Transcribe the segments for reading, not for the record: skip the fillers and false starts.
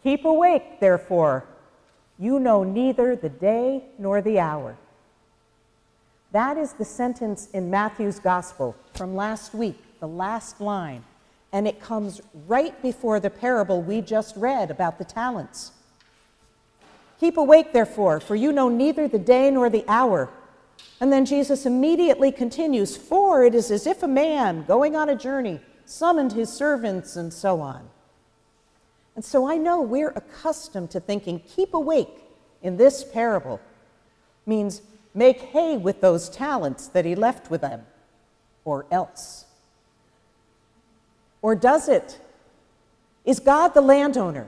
Keep awake, therefore. You know neither the day nor the hour. That is the sentence in Matthew's Gospel from last week, the last line. And it comes right before the parable we just read about the talents. Keep awake, therefore, for you know neither the day nor the hour. And then Jesus immediately continues, for it is as if a man going on a journey summoned his servants and so on. And so I know we're accustomed to thinking keep awake in this parable means make hay with those talents that he left with them, or else. Or does it? Is God the landowner?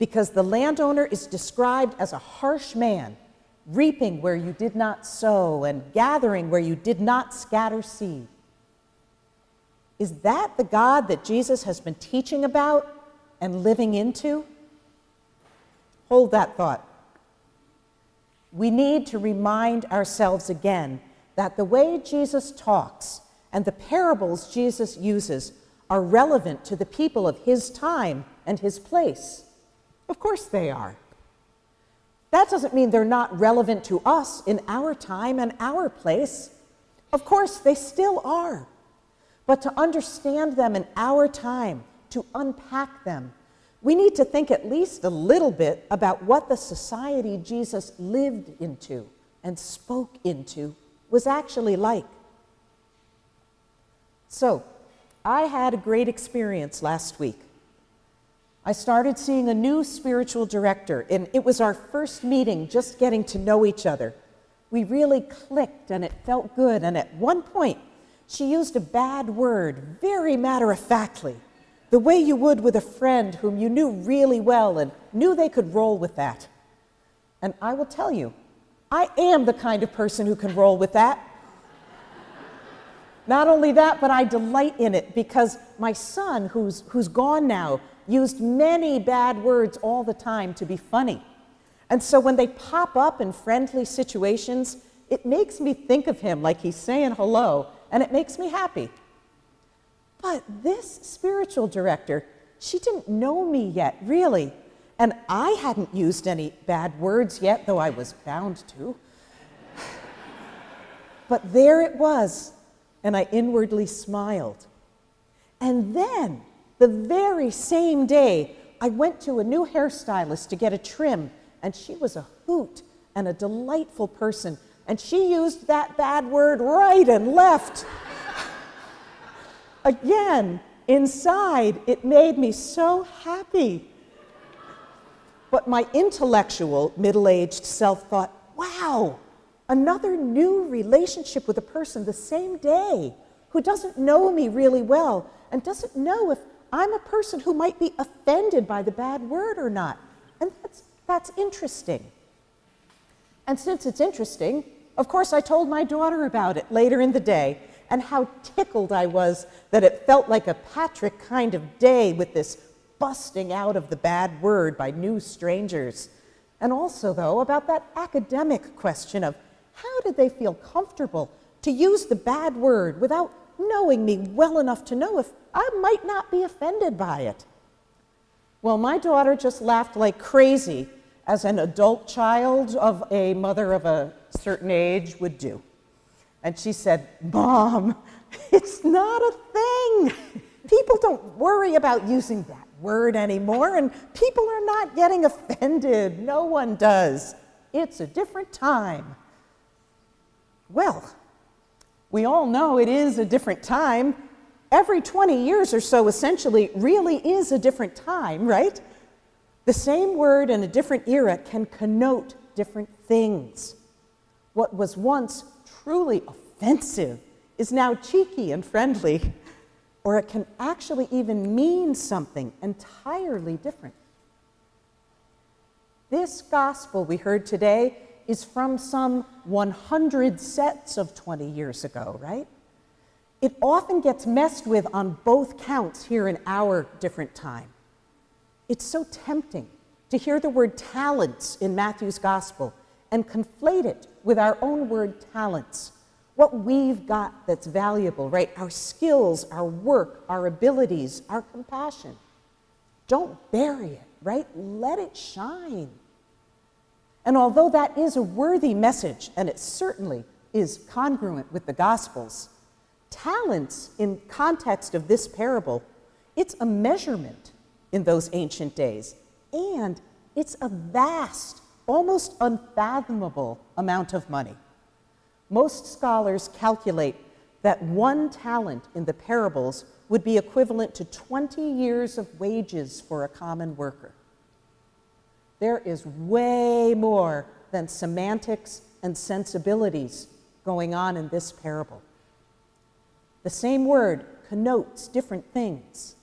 Because the landowner is described as a harsh man, reaping where you did not sow and gathering where you did not scatter seed. Is that the God that Jesus has been teaching about and living into? Hold that thought. We need to remind ourselves again that the way Jesus talks and the parables Jesus uses are relevant to the people of his time and his place. Of course they are. That doesn't mean they're not relevant to us in our time and our place. Of course they still are. But to understand them in our time, to unpack them, we need to think at least a little bit about what the society Jesus lived into and spoke into was actually like. So, I had a great experience last week. I started seeing a new spiritual director, and it was our first meeting, just getting to know each other. We really clicked, and it felt good, and at one point, she used a bad word, very matter-of-factly, the way you would with a friend whom you knew really well and knew they could roll with that. And I will tell you, I am the kind of person who can roll with that. Not only that, but I delight in it because my son, who's gone now, used many bad words all the time to be funny. And so when they pop up in friendly situations, it makes me think of him like he's saying hello, and it makes me happy. But this spiritual director, she didn't know me yet, really. And I hadn't used any bad words yet, though I was bound to. But there it was, and I inwardly smiled. And then, the very same day, I went to a new hairstylist to get a trim, and she was a hoot and a delightful person, and she used that bad word right and left. Again, inside, it made me so happy. But my intellectual, middle-aged self thought, wow, another new relationship with a person the same day who doesn't know me really well and doesn't know if I'm a person who might be offended by the bad word or not. And that's interesting. And since it's interesting, of course, I told my daughter about it later in the day and how tickled I was that it felt like a Patrick kind of day with this busting out of the bad word by new strangers. And also, though, about that academic question of how did they feel comfortable to use the bad word without knowing me well enough to know if I might not be offended by it. Well, my daughter just laughed like crazy, as an adult child of a mother of a certain age would do. And she said, "Mom, it's not a thing. People don't worry about using that word anymore, and people are not getting offended. No one does. It's a different time." Well, we all know it is a different time. Every 20 years or so, essentially, really is a different time, right? The same word in a different era can connote different things. What was once truly offensive is now cheeky and friendly, or it can actually even mean something entirely different. This gospel we heard today is from some 100 sets of 20 years ago, right? It often gets messed with on both counts here in our different time. It's so tempting to hear the word talents in Matthew's gospel and conflate it with our own word talents, what we've got that's valuable, right? Our skills, our work, our abilities, our compassion. Don't bury it. right? Let it shine. And although that is a worthy message, and it certainly is congruent with the Gospels, talents in context of this parable, it's a measurement in those ancient days, and it's a vast, almost unfathomable amount of money. Most scholars calculate that 1 talent in the parables would be equivalent to 20 years of wages for a common worker. There is way more than semantics and sensibilities going on in this parable. The same word connotes different things.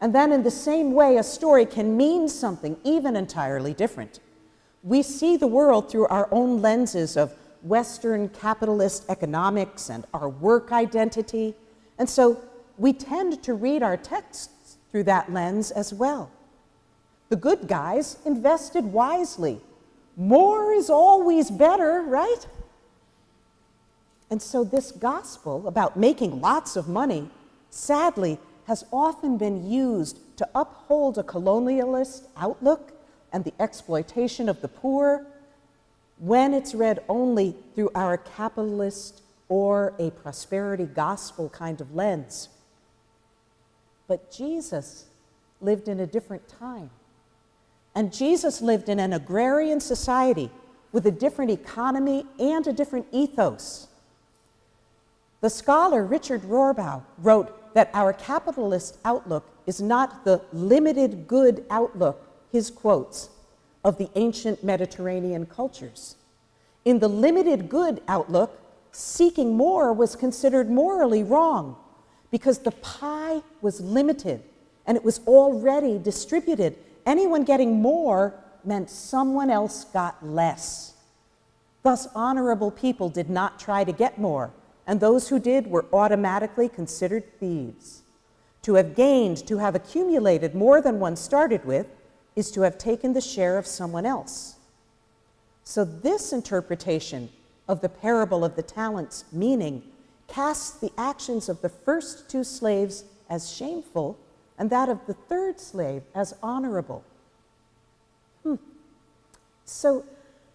And then in the same way, a story can mean something even entirely different. We see the world through our own lenses of Western capitalist economics and our work identity, and so we tend to read our texts through that lens as well. The good guys invested wisely. More is always better, right? And so this gospel about making lots of money, sadly, has often been used to uphold a colonialist outlook and the exploitation of the poor when it's read only through our capitalist or a prosperity gospel kind of lens. But Jesus lived in a different time. And Jesus lived in an agrarian society with a different economy and a different ethos. The scholar Richard Rohrbaugh wrote that our capitalist outlook is not the limited good outlook, his quotes, of the ancient Mediterranean cultures. In the limited good outlook, seeking more was considered morally wrong because the pie was limited and it was already distributed. Anyone getting more meant someone else got less. Thus, honorable people did not try to get more, and those who did were automatically considered thieves. To have gained, to have accumulated more than one started with, is to have taken the share of someone else. So this interpretation of the parable of the talents' meaning casts the actions of the first 2 slaves as shameful and that of the 3rd slave as honorable. So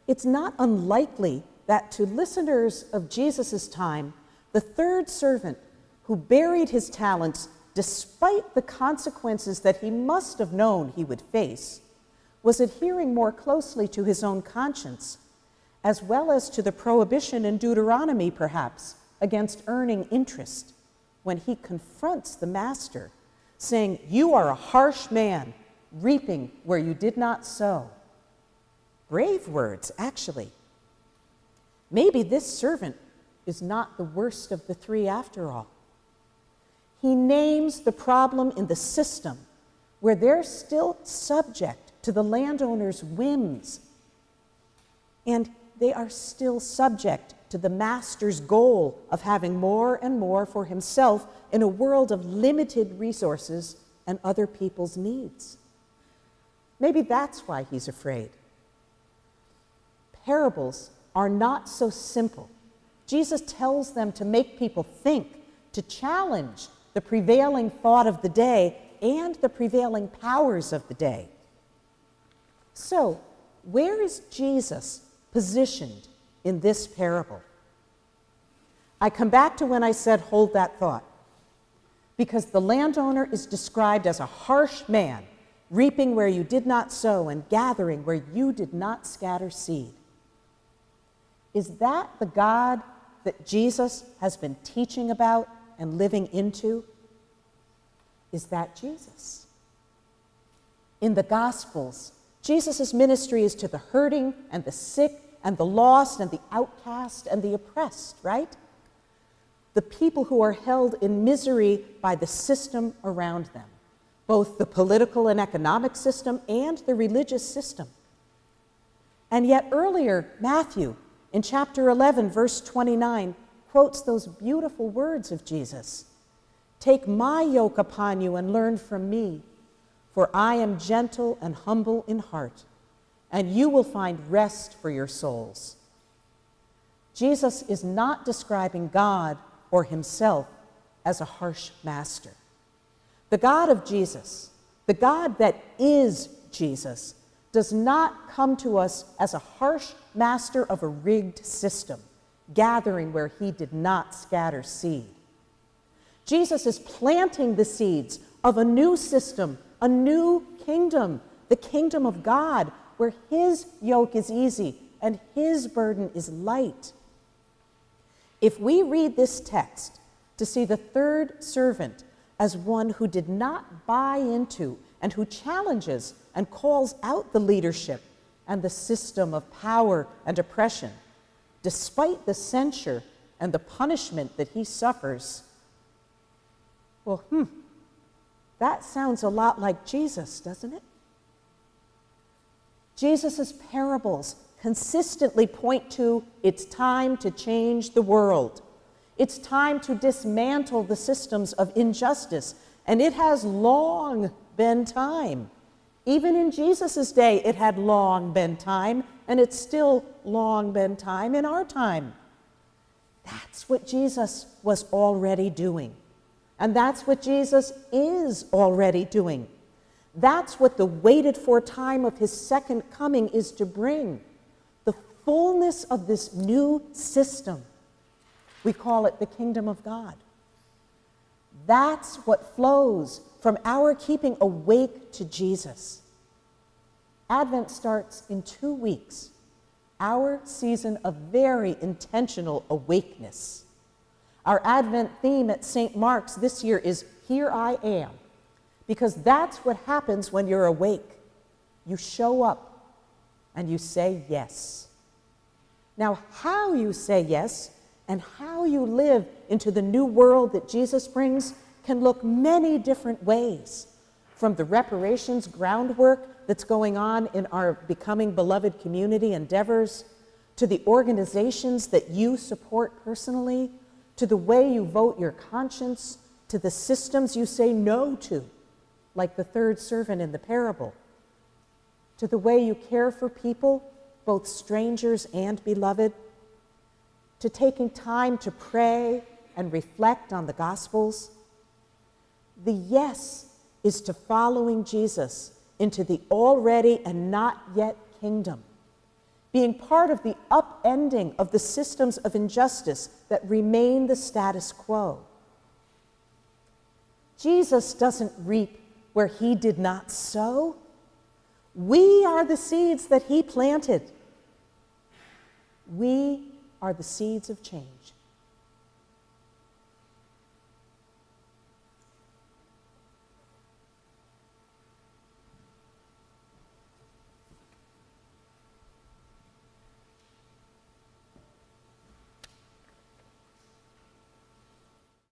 it's not unlikely that to listeners of Jesus' time, the 3rd servant who buried his talents despite the consequences that he must have known he would face, was adhering more closely to his own conscience, as well as to the prohibition in Deuteronomy, perhaps, against earning interest, when he confronts the master, saying, "You are a harsh man, reaping where you did not sow." Brave words, actually. Maybe this servant is not the worst of the 3 after all. He names the problem in the system where they're still subject to the landowner's whims, and they are still subject to the master's goal of having more and more for himself in a world of limited resources and other people's needs. Maybe that's why he's afraid. Parables are not so simple. Jesus tells them to make people think, to challenge the prevailing thought of the day and the prevailing powers of the day. So, where is Jesus positioned in this parable? I come back to when I said hold that thought, because the landowner is described as a harsh man, reaping where you did not sow and gathering where you did not scatter seed. Is that the God that Jesus has been teaching about and living into? Is that Jesus? In the Gospels, Jesus' ministry is to the hurting and the sick and the lost and the outcast and the oppressed, right? The people who are held in misery by the system around them, both the political and economic system and the religious system. And yet earlier, Matthew, in chapter 11, verse 29, quotes those beautiful words of Jesus. "Take my yoke upon you and learn from me, for I am gentle and humble in heart, and you will find rest for your souls." Jesus is not describing God or himself as a harsh master. The God of Jesus, The God that is Jesus does not come to us as a harsh master of a rigged system, gathering where he did not scatter seed. Jesus is planting the seeds of a new system, a new kingdom, the kingdom of God, where his yoke is easy and his burden is light. If we read this text to see the third servant as one who did not buy into and who challenges and calls out the leadership and the system of power and oppression, despite the censure and the punishment that he suffers, well, that sounds a lot like Jesus, doesn't it? Jesus' parables consistently point to it's time to change the world. It's time to dismantle the systems of injustice, and it has long been time. Even in Jesus' day, it had long been time, and it's still long been time in our time. That's what Jesus was already doing, and that's what Jesus is already doing. That's what the waited-for time of his second coming is to bring, the fullness of this new system. We call it the kingdom of God. That's what flows from our keeping awake to Jesus. Advent starts in 2 weeks, our season of very intentional awakeness. Our Advent theme at St. Mark's this year is Here I Am, because that's what happens when you're awake. You show up and you say yes. Now, how you say yes and how you live into the new world that Jesus brings can look many different ways, from the reparations groundwork that's going on in our Becoming Beloved community endeavors, to the organizations that you support personally, to the way you vote your conscience, to the systems you say no to, like the third servant in the parable, to the way you care for people, both strangers and beloved, to taking time to pray and reflect on the Gospels. The yes is to following Jesus into the already and not yet kingdom, being part of the upending of the systems of injustice that remain the status quo. Jesus doesn't reap where he did not sow. We are the seeds that he planted. We are the seeds of change.